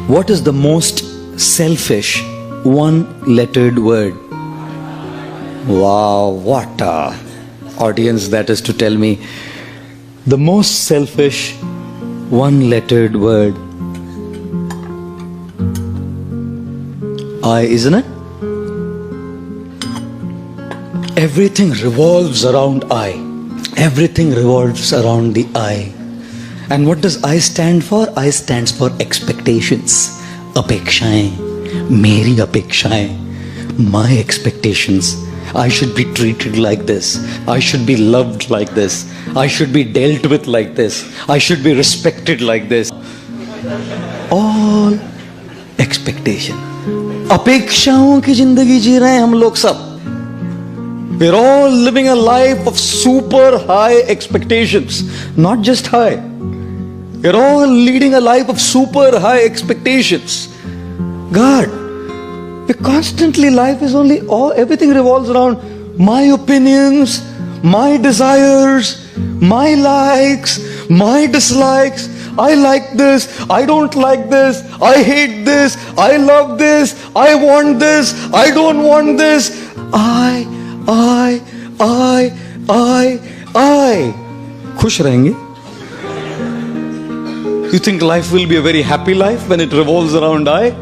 What is the most selfish one-lettered word? Wow, what a audience that is to tell me. The most selfish one-lettered word. I, isn't it? Everything revolves around I. Everything revolves around the I. And what does I stand for? I stands for expectations. Apekshaएं, मेरी अपेक्षाएं, my expectations. I should be treated like this. I should be loved like this. I should be dealt with like this. I should be respected like this. All expectation. अपेक्षाओं की जिंदगी जी रहे हैं हम लोग सब. We're all living a life of super high expectations. Not just high. We're all leading a life of super high expectations. God, constantly life is only everything revolves around my opinions, my desires, my likes, my dislikes. I like this, I don't like this, I hate this, I love this, I want this, I don't want this. I. खुश रहेंगे? You think life will be a very happy life when it revolves around I?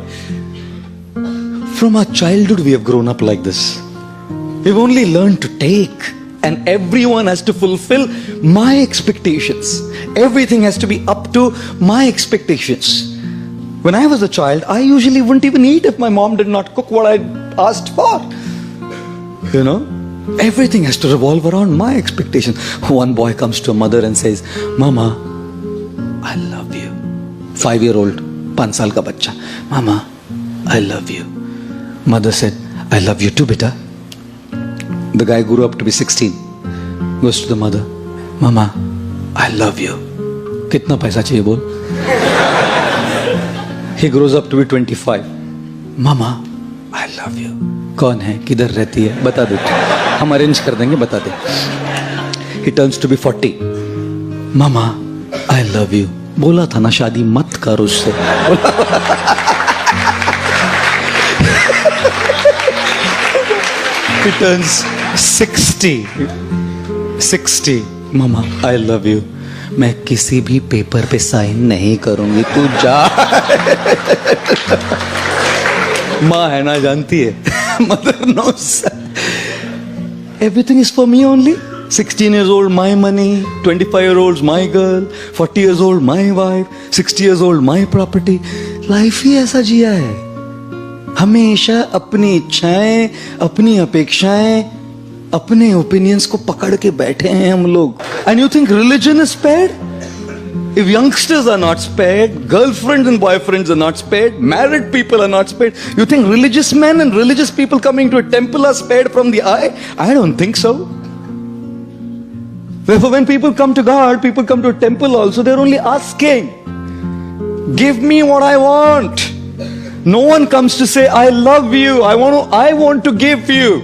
From our childhood we have grown up like this. We've only learned to take, and everyone has to fulfill my expectations. Everything has to be up to my expectations. When I was a child, I usually wouldn't even eat if my mom did not cook what I asked for. You know, everything has to revolve around my expectations. One boy comes to a mother and says, Mama, I love you. 5-year-old, 5 साल का बच्चा. Mama, I love you. Mother said, I love you too, beta. The guy grew up to be 16. Goes to the mother, Mama, I love you. कितना पैसा चाहिए बोल? He grows up to be 25. Mama, I love you. कौन है, किधर रहती है, बता दो, हम अरेंज कर देंगे, बता दे. He turns to be 40. Mama, I love you. बोला था ना शादी मत कर उससे. He turns 60. Mama, I love you. मैं किसी भी पेपर पे साइन नहीं करूंगी, तू जा. माँ है ना, जानती है. Mother knows. Everything is for me only. 16 years old, my money. 25-year-olds, my girl. 40 years old, my wife. 60 years old, my property. Life ही ऐसा जिया है. हमेशा अपनी इच्छाएं, अपनी अपेक्षाएं, अपने ओपिनियंस को पकड़ के बैठे हैं हम लोग. And you think religion is spared? If youngsters are not spared, girlfriends and boyfriends are not spared, married people are not spared, you think religious men and religious people coming to a temple are spared from the eye? I don't think so. Therefore, when people come to God, people come to a temple also, they're only asking, give me what I want. No one comes to say, I love you, I want to give you.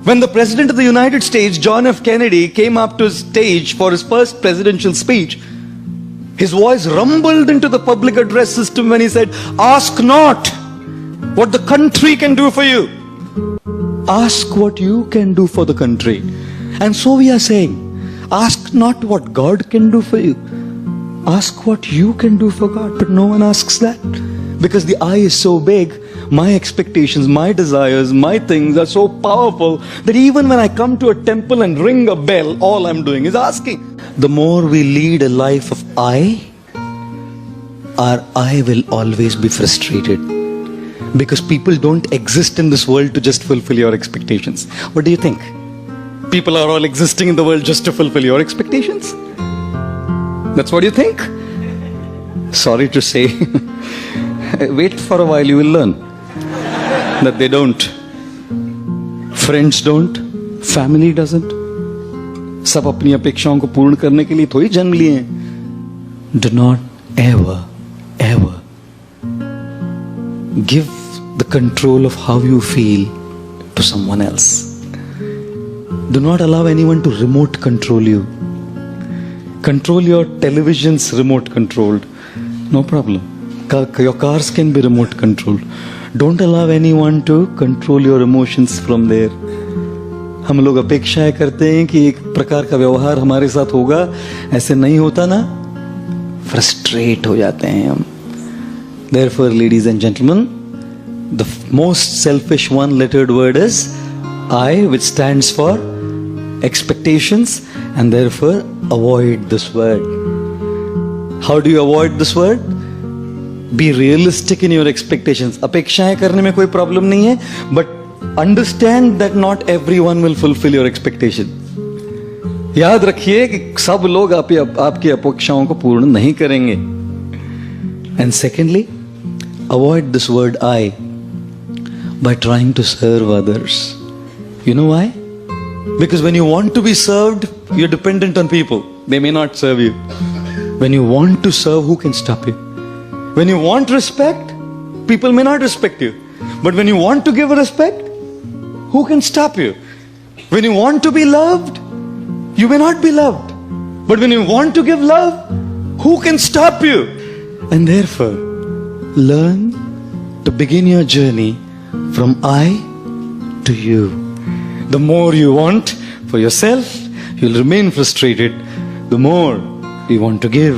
When the President of the United States, John F. Kennedy, came up to his stage for his first presidential speech, his voice rumbled into the public address system when he said, ask not what the country can do for you. Ask what you can do for the country. And so we are saying, ask not what God can do for you. Ask what you can do for God. But no one asks that. Because the I is so big, my expectations, my desires, my things are so powerful that even when I come to a temple and ring a bell, all I'm doing is asking. The more we lead a life of I, our I will always be frustrated. Because people don't exist in this world to just fulfill your expectations. What do you think? People are all existing in the world just to fulfill your expectations? That's what you think? Sorry to say. Wait for a while, you will learn that they don't. Friends don't. Family doesn't. सब अपनी अपेक्षाओं को पूर्ण करने के लिए थोड़ी जन्म लिए हैं. Do not ever give the control of how you feel to someone else. Do not allow anyone to remote control you. Control your television's remote controlled. No problem. Your cars can be remote controlled. Don't allow anyone to control your emotions from there. हम लोग अपेक्षाएं करते हैं कि एक प्रकार का व्यवहार हमारे साथ होगा, ऐसे नहीं होता ना, फ्रस्ट्रेट हो जाते हैं हम. Therefore, ladies and gentlemen, the most selfish one-lettered word is I, which stands for expectations, and therefore avoid this word. How do you avoid this word? Be realistic in your expectations. अपेक्षाएं करने में कोई problem नहीं है, but understand that not everyone will fulfill your expectation. याद रखिए कि सब लोग आपकी अपेक्षाओं को पूर्ण नहीं करेंगे. And secondly, avoid this word I by trying to serve others. You know why? Because when you want to be served, you're dependent on people. They may not serve you. When you want to serve, who can stop you? When you want respect, people may not respect you. But when you want to give respect, who can stop you? When you want to be loved, you may not be loved. But when you want to give love, who can stop you? And therefore, learn to begin your journey from I to you. The more you want for yourself, you'll remain frustrated. The more you want to give,